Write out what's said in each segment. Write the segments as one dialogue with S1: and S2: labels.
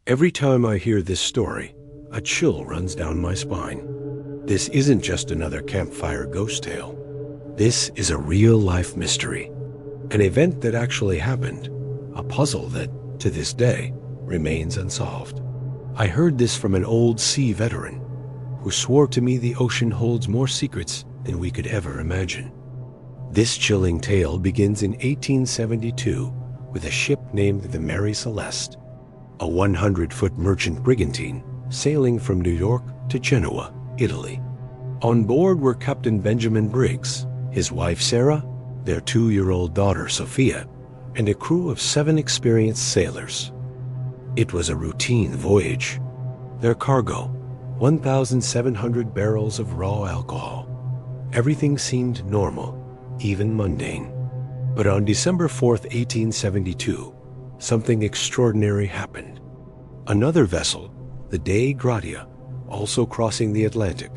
S1: Every time I hear this story, a chill runs down my spine. This isn't just another campfire ghost tale. This is a real-life mystery, an event that actually happened, a puzzle that, to this day, remains unsolved. I heard this from an old sea veteran who swore to me the ocean holds more secrets than we could ever imagine. This chilling tale begins in 1872 with a ship named the Mary Celeste, a 100-foot merchant brigantine sailing from New York to Genoa, Italy. On board were Captain Benjamin Briggs, his wife Sarah, their 2-year-old daughter Sophia, and a crew of 7 experienced sailors. It was a routine voyage. Their cargo, 1,700 barrels of raw alcohol. Everything seemed normal, even mundane. But on December 4th, 1872, something extraordinary happened. Another vessel, the Dei Gratia, also crossing the Atlantic,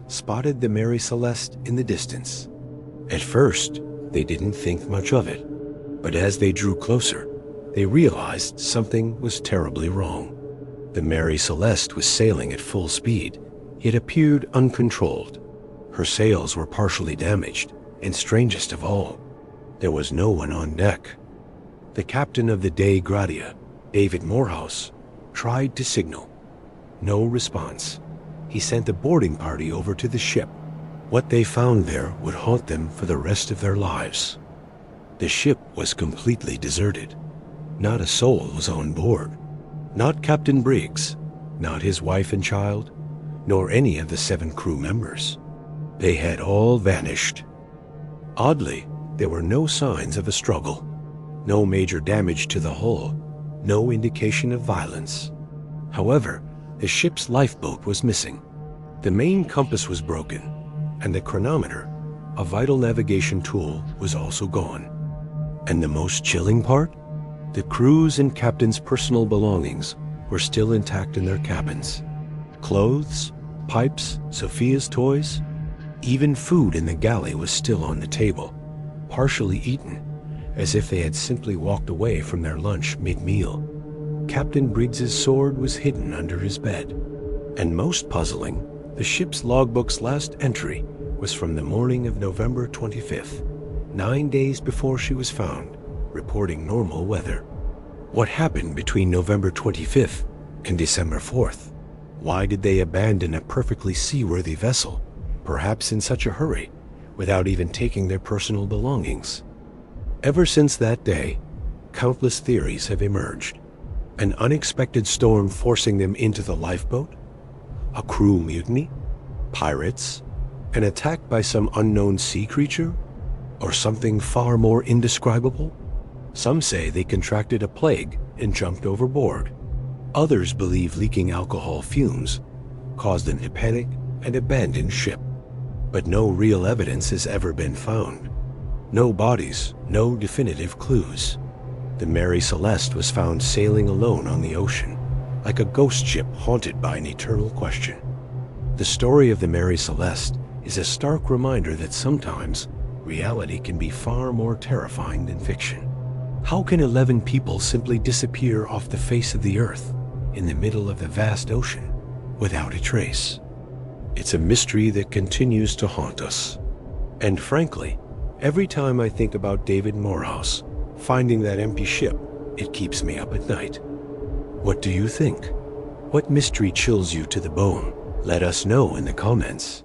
S1: spotted the Mary Celeste in the distance. At first, they didn't think much of it, but as they drew closer, they realized something was terribly wrong. The Mary Celeste was sailing at full speed, yet appeared uncontrolled. Her sails were partially damaged, and strangest of all, there was no one on deck. The captain of the Dei Gratia, David Morehouse, tried to signal. No response. He sent a boarding party over to the ship. What they found there would haunt them for the rest of their lives. The ship was completely deserted. Not a soul was on board. Not Captain Briggs, not his wife and child, nor any of the 7 crew members. They had all vanished. Oddly, there were no signs of a struggle. No major damage to the hull, no indication of violence. However, the ship's lifeboat was missing. The main compass was broken, and the chronometer, a vital navigation tool, was also gone. And the most chilling part? The crew's and captain's personal belongings were still intact in their cabins. Clothes, pipes, Sophia's toys, even food in the galley was still on the table, partially eaten, as if they had simply walked away from their lunch mid-meal. Captain Briggs's sword was hidden under his bed. And most puzzling, the ship's logbook's last entry was from the morning of November 25th, 9 days before she was found, reporting normal weather. What happened between November 25th and December 4th? Why did they abandon a perfectly seaworthy vessel, perhaps in such a hurry, without even taking their personal belongings? Ever since that day, countless theories have emerged. An unexpected storm forcing them into the lifeboat? A crew mutiny? Pirates? An attack by some unknown sea creature? Or something far more indescribable? Some say they contracted a plague and jumped overboard. Others believe leaking alcohol fumes caused them to panic and abandon ship. But no real evidence has ever been found. No bodies, no definitive clues. The Mary Celeste was found sailing alone on the ocean, like a ghost ship haunted by an eternal question. The story of the Mary Celeste is a stark reminder that sometimes reality can be far more terrifying than fiction. How can 11 people simply disappear off the face of the earth in the middle of the vast ocean without a trace? It's a mystery that continues to haunt us. And frankly, every time I think about David Morehouse finding that empty ship, it keeps me up at night. What do you think? What mystery chills you to the bone? Let us know in the comments.